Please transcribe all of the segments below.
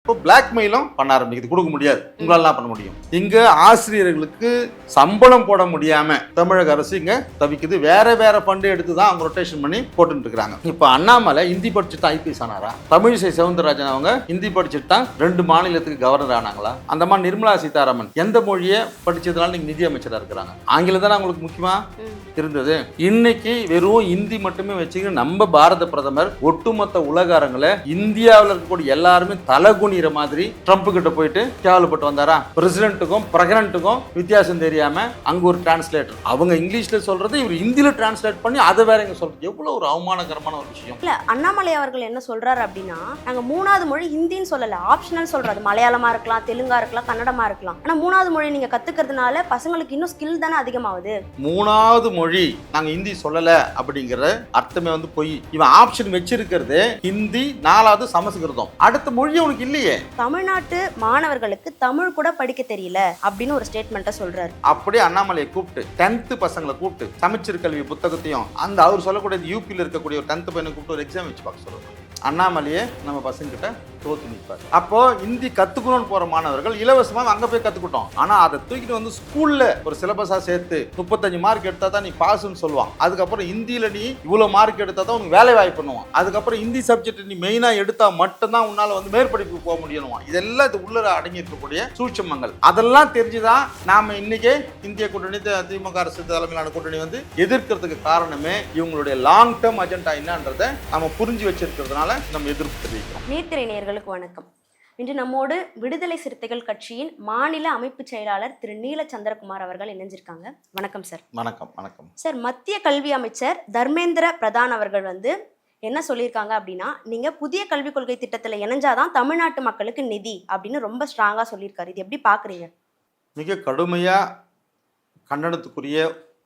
இப்போ பிளாக்மெயிலும் பண்ண ஆரம்பிக்குது. கொடுக்க முடியாது, உங்களால பண்ண முடியும். இங்க ஆசிரியர்களுக்கு சம்பளம் போட முடியாம தமிழக அரசு இங்க தவிக்குது. வேற வேற ஃபண்டு எடுத்து தான் அவங்க ரொட்டேஷன் பண்ணி போட்டுட்டு இருக்காங்க. இப்போ அண்ணாமலை ஹிந்தி படிச்சுட்டு தான் ஐபிஎஸ் ஆனாரா? தமிழிசை சவுந்தரராஜன் அவங்க ஹிந்தி படிச்சுட்டு தான் 2 மாநிலத்துக்கு கவர்னர் ஆனாங்களா? அந்த மாதிரி நிர்மலா சீதாராமன் எந்த மொழியை படிச்சதுனால நீங்க நிதி அமைச்சரா இருக்கிறாங்க? ஆங்கிலம் தானே உங்களுக்கு முக்கியமா இருந்தது. இன்னைக்கு வெறும் இந்தி மட்டுமே வச்சுக்கிட்டு நம்ம பாரத பிரதமர் ஒட்டுமொத்த உலக அரங்குல இந்தியாவில் இருக்கக்கூடிய எல்லாருமே தலகுனிற மாதிரி ட்ரம்ப் கிட்ட போயிட்டு கேவலப்பட்டு வந்தாரா? பிரசிடென்ட்டுக்கும் பிரெக்னன்ட்டுக்கும் வித்தியாசம் தெரியாம அங்க ஒரு டிரான்ஸ்லேட்டர் அவங்க இங்கிலீஷ்ல சொல்றது இவர் ஹிந்தியில டிரான்ஸ்லேட் பண்ணி அதை வேற எங்க சொல்றது எவ்வளவு ஒரு அவமானகரமான ஒரு விஷயம். இல்ல அண்ணாமலை அவர்கள் என்ன சொல்றாரு அப்படின்னா, நாங்க 3வது மொழி ஹிந்தின்னு சொல்லல, ஆப்ஷனல் சொல்றது. மலையாளமா இருக்கலாம், தெலுங்கா இருக்கலாம், கன்னடமா இருக்கலாம். ஆனா 3வது மொழி நீங்க கத்துக்கிறதுனால பசங்களுக்கு இன்னும் ஸ்கில் தானே அதிகமாகுது. 3வது மொழி நாங்க ஹிந்தி சொல்லல அப்படிங்கிற அர்த்தமே வந்து போய் இவன் ஆப்ஷன் வச்சிருக்கிறது ஹிந்தி, 4வது சமஸ்கிருதம். அடுத்த மொழி உனக்கு இல்லையே. தமிழ்நாட்டு மாணவர்களுக்கு தமிழ் கூட படிக்க தெரியல அப்படின்னு ஒரு ஸ்டேட்மெண்ட்டை சொல்றாரு. அப்படியே அண்ணாமலையை கூப்பிட்டு 10th பசங்களை கூப்பிட்டு சமச்சீர் கல்வி புத்தகத்தையும் அந்த அவர் சொல்லக்கூடிய யூபியில் இருக்கக்கூடிய ஒரு 10th பையனை கூப்பிட்டு ஒரு எக்ஸாம் வச்சு பார்க்க சொல்லுவாங்க. அண்ணாமலையே நம்ம பசங்க கிட்ட தோத்து நிற்பார். அப்போ ஹிந்தி கத்துக்கணும்னு போற மாணவர்கள் இலவசமா அங்க போய் கத்துக்கிட்டோம். ஆனா அதை தூக்கிட்டு வந்து ஸ்கூல்ல ஒரு சிலபஸா சேர்த்து 35 மார்க் எடுத்தா தான் நீ பாஸ்ன்னு சொல்லுவான். அதுக்கப்புறம் ஹிந்தியில நீ இவ்வளவு மார்க் எடுத்தா தான் உனக்கு வேலை வாய்ப்பு பண்ணுவான். அதுக்கப்புறம் ஹிந்தி சப்ஜெக்ட் நீ மெயினா எடுத்தா மட்டும்தான் உன்னால வந்து மேற்படிப்பு போக முடியும். இதெல்லாம் இது உள்ள அடங்கி இருக்கக்கூடிய சூட்சமங்கள். அதெல்லாம் தெரிஞ்சுதான் நாம இன்னைக்கு இந்திய கூட்டணி திமுக அரசு தலைமையிலான கூட்டணி வந்து எதிர்க்கிறதுக்கு காரணமே இவங்களுடைய லாங் டேர்ம் அஜெண்டா என்னன்றதை நம்ம புரிஞ்சு வச்சிருக்கிறதுனால நம்ம எதிர்ப்பு தெரிவிக்கிறோம். நீர்த்திரை நேயர்களுக்கு வணக்கம். இன்று நம்மோடு விடுதலை சிறுத்தைகள் கட்சியின் மாநில அமைப்பு செயலாளர் திரு நீல சந்திரகுமார் அவர்கள் இணைஞ்சிருக்காங்க. வணக்கம் சார். வணக்கம். வணக்கம் சார். மத்திய கல்வி அமைச்சர் தர்மேந்திர பிரதான் அவர்கள் வந்து என்ன சொல்லியிருக்காங்க அப்படின்னா, நீங்க புதிய கல்விக் கொள்கை திட்டத்தில் இணைஞ்சாதான் தமிழ்நாட்டு மக்களுக்கு நிதி அப்படின்னு ரொம்ப ஸ்ட்ராங்கா சொல்லியிருக்காரு. இது எப்படி பாக்குறீங்க? மிக கடுமையா கண்டனத்துக்குரிய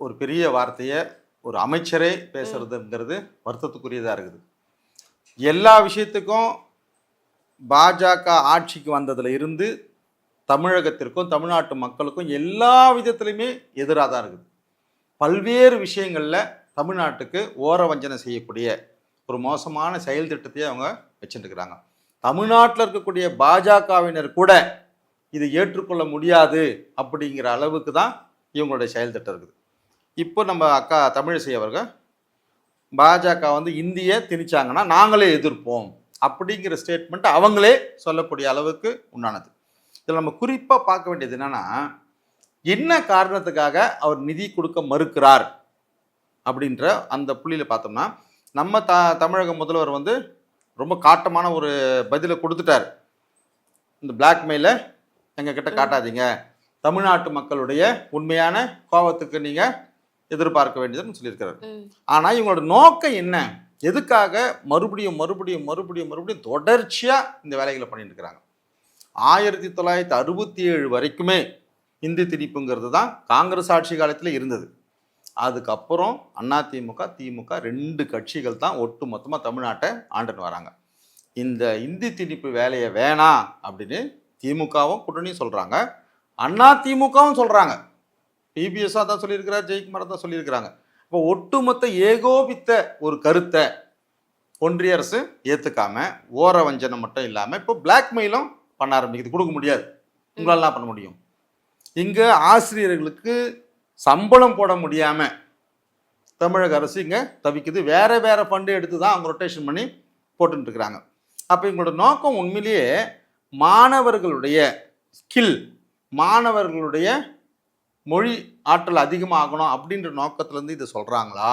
ஒரு பெரிய வார்த்தையை ஒரு அமைச்சரே பேசுறதுங்கிறது வருத்தத்துக்குரியதா இருக்குது. எல்லா விஷயத்துக்கும் பாஜக ஆட்சிக்கு வந்ததுல இருந்து தமிழகத்திற்கும் தமிழ்நாட்டு மக்களுக்கும் எல்லா விதத்திலையுமே எதிராக தான் இருக்குது. பல்வேறு விஷயங்களில் தமிழ்நாட்டுக்கு ஓரவஞ்சனை செய்யக்கூடிய ஒரு மோசமான செயல் திட்டத்தையே அவங்க வச்சுட்டுருக்கிறாங்க. தமிழ்நாட்டில் இருக்கக்கூடிய பாஜகவினர் கூட இதை ஏற்றுக்கொள்ள முடியாது அப்படிங்கிற அளவுக்கு தான் இவங்களுடைய செயல் திட்டம் இருக்குது. இப்போ நம்ம அக்கா தமிழிசை அவர்கள் பாஜக வந்து இந்தியை திணிச்சாங்கன்னா நாங்களே எதிர்ப்போம் அப்படிங்கிற ஸ்டேட்மெண்ட் அவங்களே சொல்லக்கூடிய அளவுக்கு உண்டானது. இதில் நம்ம குறிப்பாக பார்க்க வேண்டியது என்னன்னா, என்ன காரணத்துக்காக அவர் நிதி கொடுக்க மறுக்கிறார் அப்படின்ற அந்த புள்ளியில் பார்த்தோம்னா, நம்ம தமிழக முதல்வர் வந்து ரொம்ப காட்டமான ஒரு பதிலை கொடுத்துட்டார். இந்த பிளாக்மெயிலை எங்ககிட்ட காட்டாதீங்க, தமிழ்நாட்டு மக்களுடைய உண்மையான கோபத்துக்கு நீங்கள் எதிர்பார்க்க வேண்டியதுன்னு சொல்லியிருக்கிறார். ஆனால் இவங்களோட நோக்கம் என்ன? எதுக்காக மறுபடியும் மறுபடியும் மறுபடியும் மறுபடியும் தொடர்ச்சியாக இந்த வேலைகளை பண்ணிட்டு இருக்கிறாங்க? 1967 வரைக்குமே இந்தி திணிப்புங்கிறது தான் காங்கிரஸ் ஆட்சி காலத்தில் இருந்தது. அதுக்கப்புறம் அதிமுக திமுக 2 கட்சிகள் தான் ஒட்டு மொத்தமாக தமிழ்நாட்டை ஆண்டுன்னு வராங்க. இந்த இந்தி திணிப்பு வேலையை வேணாம் அப்படின்னு திமுகவும் கூட்டணியும் சொல்கிறாங்க, அதிமுகவும் சொல்கிறாங்க. பிபிஎஸ்ஸாக தான் சொல்லியிருக்கிறார், ஜெயக்குமார் தான் சொல்லியிருக்கிறாங்க. இப்போ ஒட்டுமொத்த ஏகோபித்த ஒரு கருத்தை ஒன்றிய அரசு ஏற்றுக்காம ஓர வஞ்சனை மட்டும் இல்லாமல் இப்போ பிளாக்மெயிலும் பண்ண ஆரம்பிக்குது. கொடுக்க முடியாது, உங்களால பண்ண முடியும். இங்கே ஆசிரியர்களுக்கு சம்பளம் போட முடியாமல் தமிழக அரசு இங்கே தவிக்குது. வேற வேற ஃபண்டு எடுத்து தான் அவங்க ரொட்டேஷன் பண்ணி போட்டுருக்குறாங்க. அப்போ எங்களோட நோக்கம் உண்மையிலேயே மாணவர்களுடைய ஸ்கில், மாணவர்களுடைய மொழி ஆற்றல் அதிகமாகணும் அப்படின்ற நோக்கத்திலேருந்து இதை சொல்கிறாங்களா,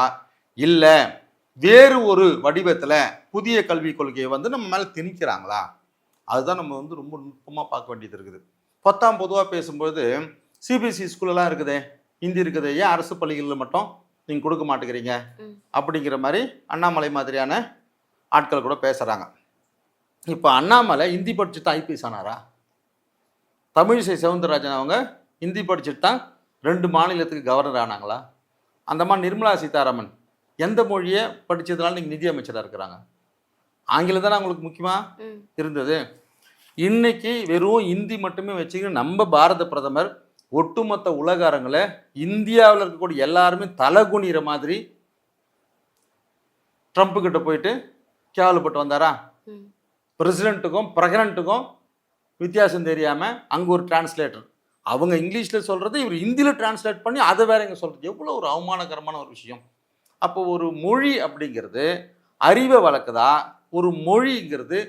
இல்லை வேறு ஒரு வடிவத்தில் புதிய கல்விக் கொள்கையை வந்து நம்ம மேலே திணிக்கிறாங்களா? அதுதான் நம்ம வந்து ரொம்ப நுட்பமாக பார்க்க வேண்டியது இருக்குது. பொதுவாக பேசும்போது சிபிஎஸ்சி ஸ்கூலெல்லாம் இருக்குதே, ஹிந்தி இருக்குது, ஏன் அரசு பள்ளிகளில் மட்டும் நீங்கள் கொடுக்க மாட்டேங்கிறீங்க அப்படிங்கிற மாதிரி அண்ணாமலை மாதிரியான ஆட்கள் கூட பேசுகிறாங்க. இப்போ அண்ணாமலை ஹிந்தி படிச்சுட்டு தான் ஐபிஎஸ் ஆனாரா? தமிழிசை சவுந்தரராஜன் அவங்க ஹிந்தி படிச்சுட்டு தான் 2 மாநிலத்துக்கு கவர்னர் ஆனாங்களா? அந்த மாதிரி நிர்மலா சீதாராமன் எந்த மொழியை படித்ததுனால நீங்கள் நிதி அமைச்சராக இருக்கிறாங்க? ஆங்கிலம் தானே உங்களுக்கு முக்கியமாக இருந்தது. இன்னைக்கு வெறும் ஹிந்தி மட்டுமே வச்சுக்கிட்டு நம்ம பாரத பிரதமர் ஒட்டுமொத்த உலக அரங்கில் இந்தியாவில் இருக்கக்கூடிய எல்லாருமே தலகுனிற மாதிரி ட்ரம்ப் கிட்ட போயிட்டு கேவலப்பட்டு வந்தாரா? பிரசிடென்ட்டுக்கும் பிரெக்னன்ட்டுக்கும் வித்தியாசம் தெரியாமல் அங்கே ஒரு டிரான்ஸ்லேட்டர், அவங்க இங்கிலீஷில் சொல்கிறது இவர் ஹிந்தியில் டிரான்ஸ்லேட் பண்ணி அதை வேற இங்கே சொல்கிறது, எவ்வளோ ஒரு அவமானகரமான ஒரு விஷயம். அப்போ ஒரு மொழி அப்படிங்கிறது அறிவை வளர்க்குதா, ஒரு மொழிங்கிறது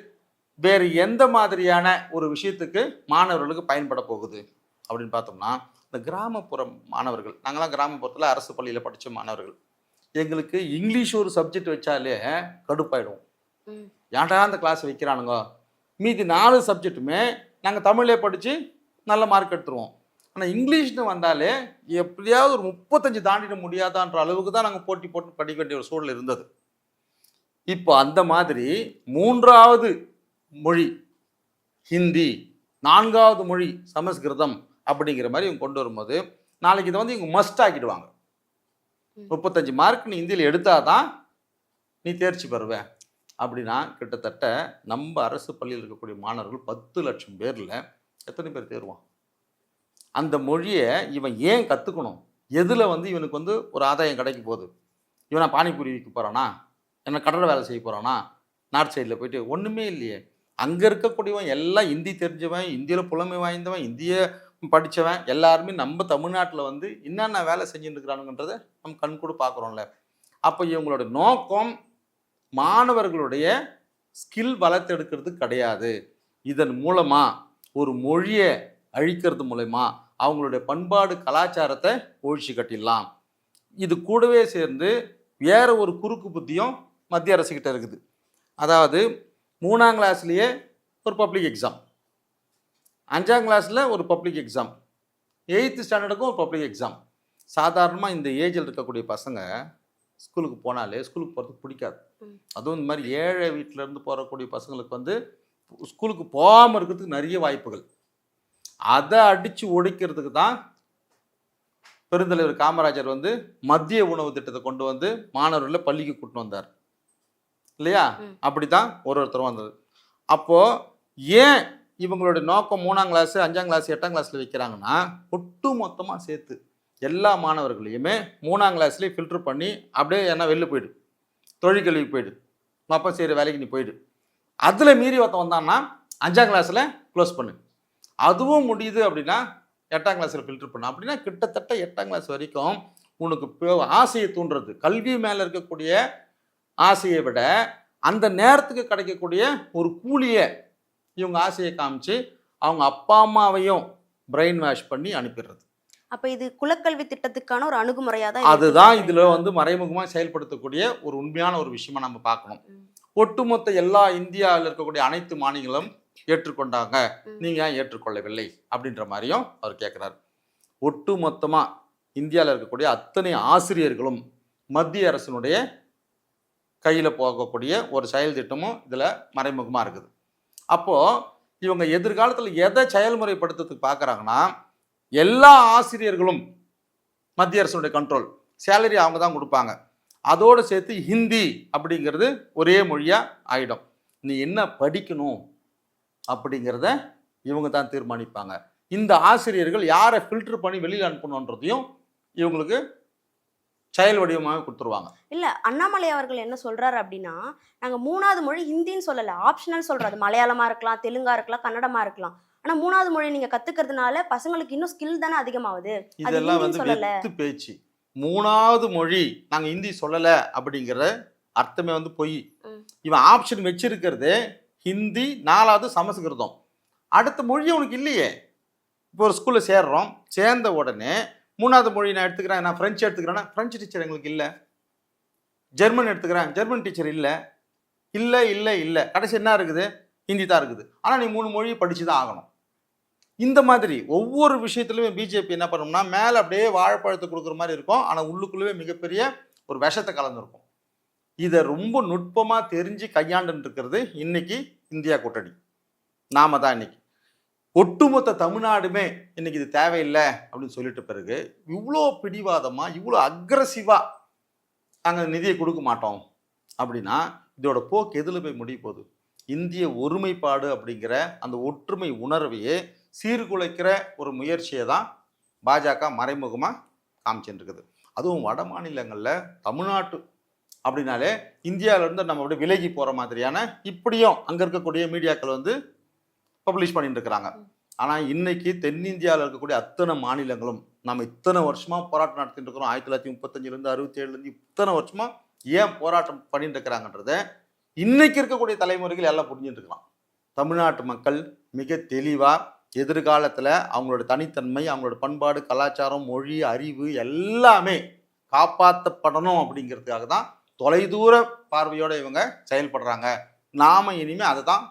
வேறு எந்த மாதிரியான ஒரு விஷயத்துக்கு மாணவர்களுக்கு பயன்பட போகுது அப்படின்னு பார்த்தோம்னா, இந்த கிராமப்புற மாணவர்கள், நாங்களாம் கிராமப்புறத்தில் அரசு பள்ளியில் படித்த மாணவர்கள், எங்களுக்கு இங்கிலீஷ் ஒரு சப்ஜெக்ட் வச்சாலே கடுப்பாயிடுவோம். ஏன்டா அந்த கிளாஸ் வைக்கிறானுங்க, மீதி 4 சப்ஜெக்ட்டுமே நாங்கள் தமிழே படித்து நல்ல மார்க் எடுத்துருவோம். ஆனால் இங்கிலீஷ்னு வந்தாலே எப்படியாவது ஒரு 35 தாண்டிட முடியாதான்ற அளவுக்கு தான் நாங்கள் போட்டி போட்டு படிக்க வேண்டிய ஒரு சூழல் இருந்தது. இப்போ அந்த மாதிரி 3வது மொழி ஹிந்தி, 4வது மொழி சமஸ்கிருதம் அப்படிங்கிற மாதிரி இவங்க கொண்டு வரும்போது, நாளைக்கு இதை வந்து இவங்க மஸ்ட் ஆக்கிடுவாங்க. 35 மார்க் நீ ஹிந்தியில் எடுத்தாதான் நீ தேர்ச்சி பெறுவேன் அப்படின்னா, கிட்டத்தட்ட நம்ம அரசு பள்ளியில் இருக்கக்கூடிய மாணவர்கள் 10 லட்சம் பேரில் எத்தனை பேர் தேர்வான்? அந்த மொழியை இவன் ஏன் கற்றுக்கணும்? எதில் வந்து இவனுக்கு வந்து ஒரு ஆதாயம் கிடைக்க போகுது? இவனை பானிபூரி விற்க போகிறானா, என்ன கடலை வேலை செய்ய போகிறானா, நார்த் சைடில் போயிட்டு? ஒன்றுமே இல்லையே. அங்கே இருக்கக்கூடியவன் எல்லாம் ஹிந்தி தெரிஞ்சவன், இந்தியில் புலமை வாய்ந்தவன், இந்திய படித்தவன், எல்லாருமே நம்ம தமிழ்நாட்டில் வந்து என்னென்ன வேலை செஞ்சுட்டு இருக்கிறானுன்றதை நம்ம கண் கூட பார்க்குறோம்ல. அப்போ இவங்களோட நோக்கம் மாணவர்களுடைய ஸ்கில் வளர்த்தெடுக்கிறது கிடையாது. இதன் மூலமாக ஒரு மொழியை அழிக்கிறது மூலமா அவங்களுடைய பண்பாடு கலாச்சாரத்தை ஒழிச்சு கட்டிடலாம். இது கூடவே சேர்ந்து வேற ஒரு குறுக்கு புத்தியும் மத்திய அரசுக்கிட்ட இருக்குது. அதாவது 3ஆம் கிளாஸ்லேயே ஒரு பப்ளிக் எக்ஸாம், 5ஆம் கிளாஸில் ஒரு பப்ளிக் எக்ஸாம், 8th ஸ்டாண்டர்டுக்கும் ஒரு பப்ளிக் எக்ஸாம். சாதாரணமாக இந்த ஏஜில் இருக்கக்கூடிய பசங்க ஸ்கூலுக்கு போனாலே ஸ்கூலுக்கு போகிறதுக்கு பிடிக்காது. அதுவும் இந்த மாதிரி ஏழை வீட்டிலேருந்து போகக்கூடிய பசங்களுக்கு வந்து ஸ்கூலுக்கு போகாமல் இருக்கிறதுக்கு நிறைய வாய்ப்புகள். அதை அடித்து ஒழிக்கிறதுக்கு தான் பெருந்தலைவர் காமராஜர் வந்து மத்திய உணவு திட்டத்தை கொண்டு வந்து மாணவர்களை பள்ளிக்கு கூட்டின்னு வந்தார் இல்லையா? அப்படி தான் ஒருத்தரும் வந்தது. அப்போது ஏன் இவங்களுடைய நோக்கம் 3ஆம் கிளாஸ், 5ஆம் கிளாஸ், 8ஆம் கிளாஸில் வைக்கிறாங்கன்னா, ஒட்டு மொத்தமாக சேர்த்து எல்லா மாணவர்களையுமே 3ஆம் கிளாஸ்லேயே ஃபில்டர் பண்ணி அப்படியே என்ன வெளில போயிடு, தொழிற்கல்விக்கு போயிடு, அப்போ சரி வேலைக்கு நீ போயிடு. அதில் மீறி ஒருத்தன் வந்தான்னா 5ஆம் கிளாஸில் க்ளோஸ் பண்ணு. அதுவும் முடியுது அப்படின்னா 8ஆம் கிளாஸில் ஃபில்டர் பண்ணு. அப்படின்னா கிட்டத்தட்ட 8ஆம் கிளாஸ் வரைக்கும் உனக்கு ஆசையை தூண்டுறது, கல்வி மேலே இருக்கக்கூடிய ஆசையை விட அந்த நேரத்துக்கு கிடைக்கக்கூடிய ஒரு கூலியை இவங்க ஆசையை காமிச்சு அவங்க அப்பா அம்மாவையும் பிரெயின் வாஷ் பண்ணி அனுப்பிடுறது. அப்ப இது குலக்கல்வி திட்டத்துக்கான ஒரு அணுகுமுறையா தான் அதுதான் இதுல வந்து மறைமுகமாக செயல்படுத்தக்கூடிய ஒரு உண்மையான ஒரு விஷயமா நம்ம பார்க்கணும். ஒட்டுமொத்த எல்லா இந்தியாவில் இருக்கக்கூடிய அனைத்து மாநிலங்களும் ஏற்றுக்கொண்டாங்க, நீங்க ஏன் ஏற்றுக்கொள்ளவில்லை அப்படின்ற மாதிரியும் அவர் கேட்குறாரு. ஒட்டு மொத்தமா இந்தியாவில் இருக்கக்கூடிய அத்தனை ஆசிரியர்களும் மத்திய அரசினுடைய கையில் போகக்கூடிய ஒரு செயல் திட்டமும் இதில் மறைமுகமாக இருக்குது. அப்போது இவங்க எதிர்காலத்தில் எதை செயல்முறைப்படுத்துறதுக்கு பார்க்குறாங்கன்னா, எல்லா ஆசிரியர்களும் மத்திய அரசுடைய கண்ட்ரோல், சேலரி அவங்க தான் கொடுப்பாங்க, அதோடு சேர்த்து ஹிந்தி அப்படிங்கிறது ஒரே மொழியாக ஆகிடும். நீ என்ன படிக்கணும் அப்படிங்கிறத இவங்க தான் தீர்மானிப்பாங்க. இந்த ஆசிரியர்கள் யாரை ஃபில்டர் பண்ணி வெளியில் அனுப்பணுன்றதையும் இவங்களுக்கு செயல் வடிவமாக கொடுத்துருவாங்க. இல்ல, அண்ணாமலை அவர்கள் என்ன சொல்றாரு அப்படின்னா, நாங்க 3வது மொழி ஹிந்தின்னு சொல்லல, ஆப்ஷனல் சொல்றாரு. மலையாளமா இருக்கலாம், தெலுங்கா இருக்கலாம், கன்னடமா இருக்கலாம். ஆனா 3வது மொழி நீங்க கத்துக்கிறதுனால பசங்களுக்கு இன்னும் ஸ்கில் தானே அதிகமாகுது. இதெல்லாம் வந்து வெத்து பேச்சு. 3வது மொழி நாங்க ஹிந்தி சொல்லல அப்படிங்கிற அர்த்தமே வந்து பொய். இவன் ஆப்ஷன் வச்சிருக்கிறது ஹிந்தி, 4வது சமஸ்கிருதம். அடுத்த மொழி உனக்கு இல்லையே. இப்போ ஒரு ஸ்கூலில் சேர்றோம், சேர்ந்த உடனே 3வது மொழி நான் எடுத்துக்கிறேன், நான் ஃப்ரெஞ்சு எடுத்துக்கிறேன்னா ஃப்ரெஞ்சு டீச்சர் எங்களுக்கு இல்லை. ஜெர்மன் எடுத்துக்கிறேன், ஜெர்மன் டீச்சர் இல்லை. இல்லை இல்லை இல்லை, கடைசி என்ன இருக்குது? ஹிந்தி தான் இருக்குது. ஆனால் நீ 3 மொழி படித்து தான் ஆகணும். இந்த மாதிரி ஒவ்வொரு விஷயத்துலையுமே பிஜேபி என்ன பண்ணோம்னா, மேலே அப்படியே வாழைப்பழத்தை கொடுக்குற மாதிரி இருக்கும், ஆனால் உள்ளுக்குள்ளவே மிகப்பெரிய ஒரு விஷத்தை கலந்துருக்கும். இதை ரொம்ப நுட்பமாக தெரிஞ்சு கையாண்டுன்னு இருக்கிறது இன்னைக்கு இந்தியா கூட்டணி. நாம தான் இன்னைக்கு ஒட்டுமொத்த தமிழ்நாடுமே இன்னைக்கு இது தேவையில்லை அப்படின்னு சொல்லிட்ட பிறகு இவ்வளோ பிடிவாதமாக, இவ்வளோ அக்ரஸிவாக நாங்கள் நிதியை கொடுக்க மாட்டோம் அப்படின்னா இதோட போக்கு எதில் போய் முடிய போகுது? இந்திய ஒருமைப்பாடு அப்படிங்கிற அந்த ஒற்றுமை உணர்வையே சீர்குலைக்கிற ஒரு முயற்சியை தான் பாஜக மறைமுகமாக காமிச்சுட்டு இருக்குது. அதுவும் வட மாநிலங்களில் தமிழ்நாட்டு அப்படின்னாலே இந்தியாவிலேருந்து நம்ம அப்படியே விலகி போகிற மாதிரியான இப்படியும் அங்கே இருக்கக்கூடிய மீடியாக்கள் வந்து பப்ளிஷ் பண்ணிட்டு இருக்கிறாங்க. ஆனால் இன்னைக்கு தென்னிந்தியாவில் இருக்கக்கூடிய அத்தனை மாநிலங்களும் நம்ம இத்தனை வருஷமாக போராட்டம் நடத்திட்டு இருக்கிறோம். 1935 67 இத்தனை வருஷமாக ஏன் போராட்டம் பண்ணிட்டு இருக்கிறாங்கன்றத இன்னைக்கு இருக்கக்கூடிய தலைமுறைகள் எல்லாம் புரிஞ்சுட்டு இருக்கலாம். தமிழ்நாட்டு மக்கள் மிக தெளிவாக எதிர்காலத்தில் அவங்களோட தனித்தன்மை, அவங்களோட பண்பாடு, கலாச்சாரம், மொழி, அறிவு எல்லாமே காப்பாற்றப்படணும் அப்படிங்கிறதுக்காக தான் தொலைதூர பார்வையோடு இவங்க செயல்படுறாங்க. நாம இனிமேல் அதை தான்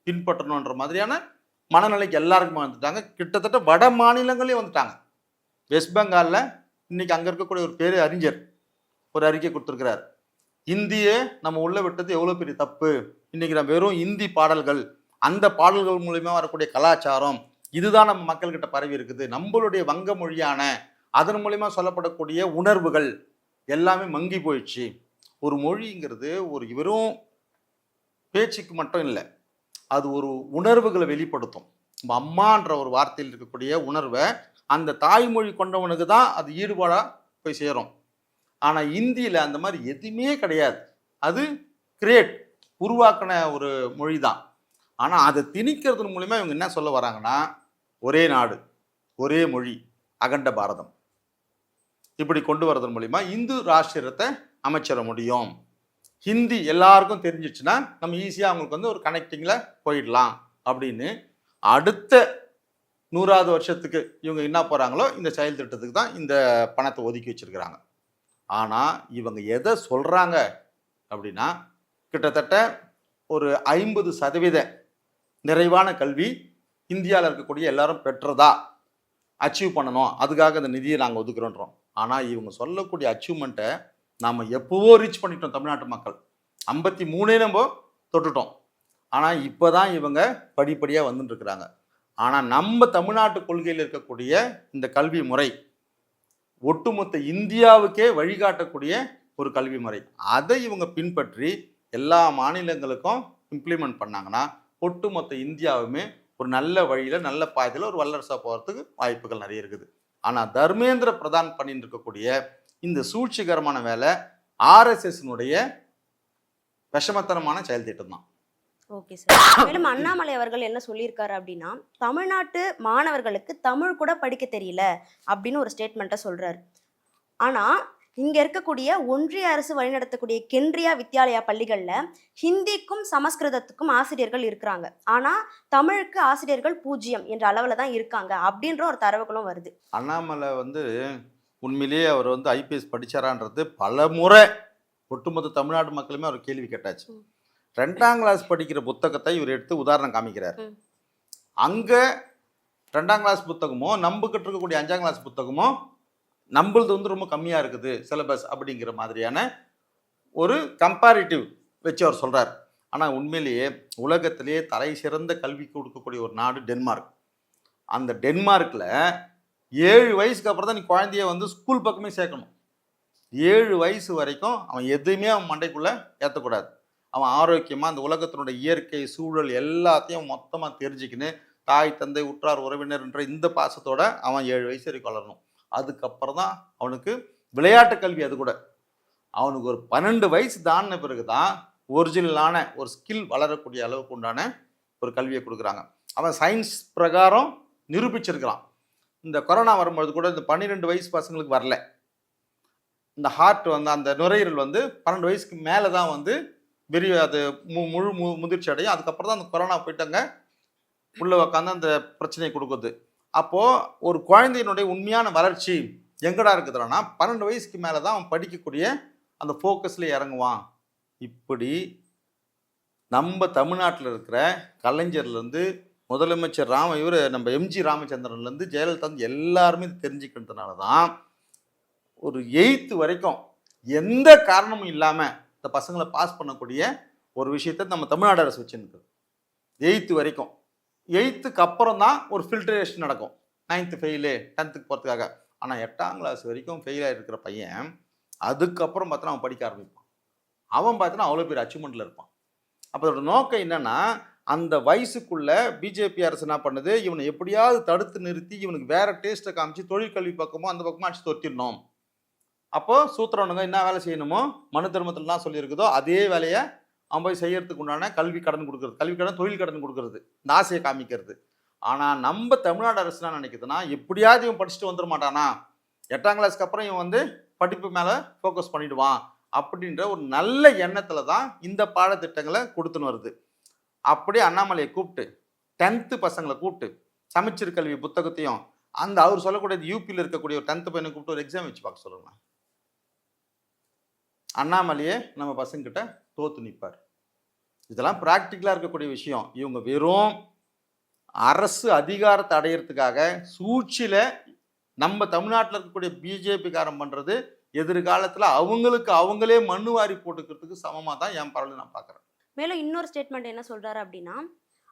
பின்பற்றணுன்ற மாதிரியான மனநிலைக்கு எல்லாருக்குமே வந்துட்டாங்க. கிட்டத்தட்ட வட மாநிலங்களே வந்துட்டாங்க. வெஸ்ட் பெங்காலில் இன்னைக்கு அங்கே இருக்கக்கூடிய ஒரு பேர் அறிஞர் ஒரு அறிக்கை கொடுத்துருக்கிறார். இந்தியை நம்ம உள்ள விட்டது எவ்வளோ பெரிய தப்பு, இன்னைக்கு நம்ம வெறும் இந்தி பாடல்கள், அந்த பாடல்கள் மூலிமா வரக்கூடிய கலாச்சாரம் இதுதான் நம்ம மக்கள்கிட்ட பரவி இருக்குது. நம்மளுடைய வங்க மொழியான அதன் மூலிமா சொல்லப்படக்கூடிய உணர்வுகள் எல்லாமே மங்கி போயிடுச்சு. ஒரு மொழிங்கிறது ஒரு வெறும் பேச்சுக்கு மட்டும் இல்லை, அது ஒரு உணர்வுகளை வெளிப்படுத்தும். நம்ம அம்மான்ற ஒரு வார்த்தையில் இருக்கக்கூடிய உணர்வை அந்த தாய்மொழி கொண்டவனுக்கு தான் அது ஈடுபாடாக போய் சேரும். ஆனால் இந்தியில் அந்த மாதிரி எதுவுமே கிடையாது. அது கிரியேட் உருவாக்கின ஒரு மொழி தான். ஆனால் அதை திணிக்கிறது மூலிமா இவங்க என்ன சொல்ல வராங்கன்னா, ஒரே நாடு, ஒரே மொழி, அகண்ட பாரதம் இப்படி கொண்டு வரதன் மூலிமா இந்து ராஷ்டிரத்தை அமைச்சிட முடியும். ஹிந்தி எல்லாருக்கும் தெரிஞ்சிச்சுன்னா நம்ம ஈஸியாக அவங்களுக்கு வந்து ஒரு கனெக்டிங்கில் போயிடலாம் அப்படின்னு அடுத்த 100வது வருஷத்துக்கு இவங்க என்ன போகிறாங்களோ இந்த செயல் திட்டத்துக்கு தான் இந்த பணத்தை ஒதுக்கி வச்சுருக்கிறாங்க. ஆனால் இவங்க எதை சொல்கிறாங்க அப்படின்னா, கிட்டத்தட்ட ஒரு 50% நிறைவான கல்வி இந்தியாவில் இருக்கக்கூடிய எல்லாரும் பெற்றதா அச்சீவ் பண்ணணும், அதுக்காக இந்த நிதியை நாங்கள் ஒதுக்குறோன்றோம். ஆனால் இவங்க சொல்லக்கூடிய அச்சீவ்மெண்ட்டை நாம் எப்போவோ ரீச் பண்ணிட்டோம். தமிழ்நாட்டு மக்கள் 53 நம்ம தொட்டுட்டோம். ஆனால் இப்போ தான் இவங்க படிப்படியாக வந்துட்டு இருக்கிறாங்க. ஆனால் நம்ம தமிழ்நாட்டு கொள்கையில் இருக்கக்கூடிய இந்த கல்வி முறை ஒட்டுமொத்த இந்தியாவுக்கே வழிகாட்டக்கூடிய ஒரு கல்வி முறை. அதை இவங்க பின்பற்றி எல்லா மாநிலங்களுக்கும் இம்ப்ளிமெண்ட் பண்ணாங்கன்னா ஒட்டுமொத்த இந்தியாவுமே ஒரு நல்ல வழியில் நல்ல பாதையில் ஒரு வல்லரசாக போகிறதுக்கு வாய்ப்புகள் நிறைய இருக்குது. ஆனால் தர்மேந்திர பிரதான் பண்ணிட்டு இருக்கக்கூடிய இந்த சூழ்ச்சிகரமான வேலை ஆர்எஸ்எஸ்னுடைய விஷமத்தனமான செயல் திட்டம் தான். Okay sir. மேலும் அண்ணாமலை அவர்கள் என்ன சொல்லியிருக்காரு அப்படின்னா, தமிழ்நாட்டு மாணவர்களுக்கு தமிழ் கூட படிக்க தெரியல அப்படின்னு ஒரு ஸ்டேட்மெண்ட்டை சொல்றாரு. ஆனால் இங்கே இருக்கக்கூடிய ஒன்றிய அரசு வழிநடத்தக்கூடிய கென்ரியா வித்யாலயா பள்ளிகளில் ஹிந்திக்கும் சமஸ்கிருதத்துக்கும் ஆசிரியர்கள் இருக்கிறாங்க. ஆனால் தமிழுக்கு ஆசிரியர்கள் 0 என்ற அளவில் தான் இருக்காங்க அப்படின்ற ஒரு தரவுகளும் வருது. அண்ணாமலை வந்து உண்மையிலேயே அவர் வந்து ஐபிஎஸ் படிச்சாரான்றது பல முறை ஒட்டுமொத்த தமிழ்நாடு மக்களுமே அவர் கேள்வி கேட்டாச்சு. 2ஆம் கிளாஸ் படிக்கிற புத்தகத்தை இவர் எடுத்து உதாரணம் காமிக்கிறார். அங்கே 2ஆம் கிளாஸ் புத்தகமோ நம்பிக்கிட்டு இருக்கக்கூடிய 5ஆம் கிளாஸ் புத்தகமோ நம்மளது வந்து ரொம்ப கம்மியாக இருக்குது சிலபஸ் அப்படிங்கிற மாதிரியான ஒரு கம்பேரிட்டிவ் வச்சு அவர் சொல்கிறார். ஆனால் உண்மையிலேயே உலகத்திலேயே தலை சிறந்த கல்வி கொடுக்கக்கூடிய ஒரு நாடு டென்மார்க். அந்த டென்மார்க்கில் 7 வயசுக்கு அப்புறம் தான் நீ குழந்தைய வந்து ஸ்கூல் பக்கமே சேர்க்கணும். 7 வயசு வரைக்கும் அவன் எதுவுமே அவன் மண்டைக்குள்ளே ஏற்றக்கூடாது. அவன் ஆரோக்கியமாக அந்த உலகத்தினுடைய இயற்கை சூழல் எல்லாத்தையும் மொத்தமாக தெரிஞ்சுக்கின்னு தாய் தந்தை உற்றார் உறவினர்ன்ற இந்த பாசத்தோட அவன் 7 வயசு வரைக்கும் வளரணும். அதுக்கப்புறம் தான் அவனுக்கு விளையாட்டு கல்வி. அது கூட அவனுக்கு ஒரு 12 வயசு தாண்டின பிறகு தான் ஒரிஜினலான ஒரு ஸ்கில் வளரக்கூடிய அளவுக்கு உண்டான ஒரு கல்வியை கொடுக்குறாங்க. அவன் சயின்ஸ் பிரகாரம் நிரூபிச்சிருக்கிறான். இந்த கொரோனா வரும்பொழுது கூட இந்த 12 வயசு பசங்களுக்கு வரல. இந்த ஹார்ட் வந்து அந்த நுரையீரல் வந்து 12 வயசுக்கு மேலே தான் வந்து அது முழு முதிர்ச்சி அடையும். அதுக்கப்புறம் தான் அந்த கொரோனா போயிட்டாங்க உள்ளே உட்காந்து அந்த பிரச்சனையை கொடுக்குது. அப்போது ஒரு குழந்தையினுடைய உண்மையான வளர்ச்சி எங்கடா இருக்குதுன்னா 12 வயசுக்கு மேலே தான் அவன் படிக்கக்கூடிய அந்த ஃபோக்கஸில் இறங்குவான். இப்படி நம்ம தமிழ்நாட்டில் இருக்கிற கலைஞர்லேருந்து முதலமைச்சர் இவர் நம்ம எம்ஜி ராமச்சந்திரன்லேருந்து ஜெயலலிதா எல்லாருமே தெரிஞ்சுக்கிறதுனால தான் ஒரு 8th வரைக்கும் எந்த காரணமும் இல்லாமல் இந்த பசங்களை பாஸ் பண்ணக்கூடிய ஒரு விஷயத்தை நம்ம தமிழ்நாடு அரசு வச்சுருக்கு. 8th வரைக்கும். 8th அப்புறம் தான் ஒரு ஃபில்ட்ரேஷன் நடக்கும். 9th ஃபெயிலு 10th போகிறதுக்காக. ஆனால் 8ஆம் கிளாஸ் வரைக்கும் ஃபெயிலாக இருக்கிற பையன் அதுக்கப்புறம் பார்த்தோன்னா அவன் படிக்க ஆரம்பிப்பான். அவன் பார்த்தோன்னா அவ்வளோ பேர் அச்சீவ்மெண்ட்டில் இருப்பான். அப்போ அதோட நோக்கம் என்னென்னா, அந்த வயசுக்குள்ளே பிஜேபி அரசு என்ன பண்ணுது, இவனை எப்படியாவது தடுத்து நிறுத்தி இவனுக்கு வேறு டேஸ்ட்டை காமிச்சு தொழிற்கல்வி பக்கமோ அந்த பக்கமாக அடிச்சு தொத்திடணும். அப்போது சூத்திரவனுங்க என்ன வேலை செய்யணுமோ மனு தர்மத்தில்லாம் சொல்லியிருக்குதோ அதே வேலையை அவன் போய் செய்யறதுக்கு உண்டான கல்வி கடன் கொடுக்கறது, கல்வி கடன் தொழில் கடன் கொடுக்கறது, இந்த ஆசையை காமிக்கிறது. ஆனால் நம்ம தமிழ்நாடு அரசு என்ன நினைக்குதுன்னா, எப்படியாவது இவன் படிச்சுட்டு வந்துட மாட்டானா, 8ஆம் கிளாஸ்க்கு அப்புறம் இவன் வந்து படிப்பு மேலே ஃபோக்கஸ் பண்ணிடுவான் அப்படின்ற ஒரு நல்ல எண்ணத்தில் தான் இந்த பாடத்திட்டங்களை கொடுத்துன்னு வருது. அப்படியே அண்ணாமலையை கூப்பிட்டு 10th பசங்களை கூப்பிட்டு சமச்சீர் கல்வி புத்தகத்தையும் அந்த அவர் சொல்லக்கூடியது யூபியில் இருக்கக்கூடிய ஒரு 10th பையனை கூப்பிட்டு ஒரு எக்ஸாம் வச்சு பார்க்க சொல்லுங்க. அண்ணாமலையே நம்ம பசங்கிட்ட தோத்து நிற்பார். இதெல்லாம் ப்ராக்டிக்கலாக இருக்கக்கூடிய விஷயம். இவங்க வெறும் அரசு அதிகாரத்தை அடையிறதுக்காக சூழ்ச்சியில் நம்ம தமிழ்நாட்டில் இருக்கக்கூடிய பிஜேபிக்காரன் பண்ணுறது எதிர்காலத்தில் அவங்களுக்கு அவங்களே மண்ணு வாரி போட்டுக்கிறதுக்கு சமமாக தான் என் பரவல் நான் பார்க்குறேன். மேலும் இன்னொரு ஸ்டேட்மெண்ட் என்ன சொல்றாரு அப்படின்னா,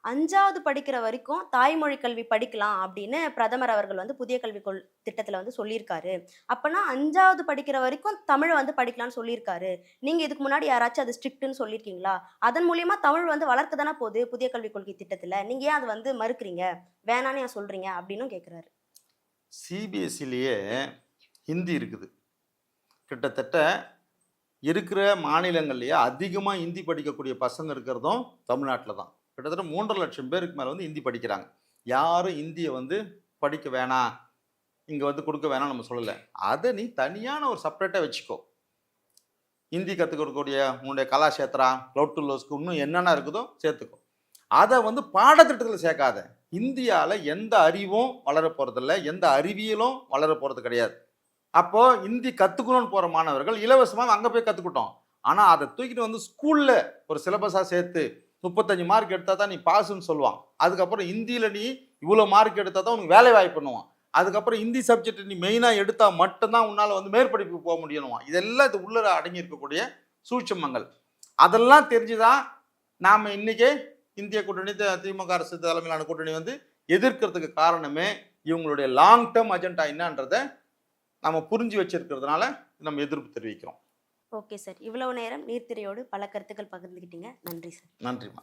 5வது படிக்கிற வரைக்கும் தாய்மொழி கல்வி படிக்கலாம் அப்படின்னு பிரதமர் அவர்கள் வந்து புதிய கல்விக் திட்டத்துல வந்து சொல்லியிருக்காரு. அப்பனா 5வது படிக்கிற வரைக்கும் தமிழை வந்து படிக்கலாம்னு சொல்லியிருக்காரு. நீங்க இதுக்கு முன்னாடி யாராச்சும் அது ஸ்ட்ரிக்ட்னு சொல்லியிருக்கீங்களா? அதன் மூலியமா தமிழ் வந்து வளர்க்க தானே போகுது புதிய கல்விக் கொள்கை திட்டத்துல. நீங்க ஏன் அதை வந்து மறுக்கிறீங்க, வேணான்னு ஏன் சொல்றீங்க அப்படின்னு கேட்கிறாரு. சிபிஎஸ்சிலேயே ஹிந்தி இருக்குது. கிட்டத்தட்ட இருக்கிற மாநிலங்கள்லேயே அதிகமாக ஹிந்தி படிக்கக்கூடிய பசங்க இருக்கிறதும் தமிழ்நாட்டில் தான். கிட்டத்தட்ட 3.5 லட்சம் பேருக்கு மேலே வந்து ஹிந்தி படிக்கிறாங்க. யாரும் ஹிந்தியை வந்து படிக்க வேணாம், இங்கே வந்து கொடுக்க வேணாம் நம்ம சொல்லலை. அதை நீ தனியான ஒரு செப்பரேட்டாக வச்சுக்கோ. ஹிந்தி கற்றுக்கக்கூடிய உன்னுடைய கலாஷேத்ரா, க்ளவுட் டு லோஸ்க்கு இன்னும் என்னென்ன இருக்குதோ சேர்த்துக்கோ. அதை வந்து பாடத்திட்டத்தில் சேர்க்காத. இந்தியாவில் எந்த அறிவும் வளர போகிறதில்ல, எந்த அறிவியலும் வளர போகிறது கிடையாது. அப்போது ஹிந்தி கற்றுக்கணும்னு போகிற மாணவர்கள் இலவசமாக அங்கே போய் கற்றுக்கிட்டோம். ஆனால் அதை தூக்கிட்டு வந்து ஸ்கூலில் ஒரு சிலபஸாக சேர்த்து 35 மார்க் எடுத்தால் தான் நீ பாஸுன்னு சொல்லுவான். அதுக்கப்புறம் ஹிந்தியில் நீ இவ்வளோ மார்க் எடுத்தால் தான் உனக்கு வேலை வாய்ப்பு பண்ணுவான். அதுக்கப்புறம் ஹிந்தி சப்ஜெக்ட் நீ மெயினாக எடுத்தால் மட்டும்தான் உன்னால் வந்து மேற்படிப்புக்கு போக முடியணுவான். இதெல்லாம் இது உள்ள அடங்கி இருக்கக்கூடிய சூட்சமங்கள். அதெல்லாம் தெரிஞ்சு தான் நாம் இன்றைக்கே இந்திய கூட்டணி, திமுக அரசு தலைமையிலான கூட்டணி வந்து எதிர்க்கிறதுக்கு காரணமே இவங்களுடைய லாங் டேர்ம் அஜெண்டா என்னன்றதை நம்ம புரிஞ்சு வச்சிருக்கிறதுனால நம்ம எதிர்ப்பு தெரிவிக்கிறோம். ஓகே சார், இவ்வளவு நேரம் நீர்த்திரையோடு பல கருத்துக்கள் பகிர்ந்துக்கிட்டீங்க. நன்றி சார். நன்றிம்மா.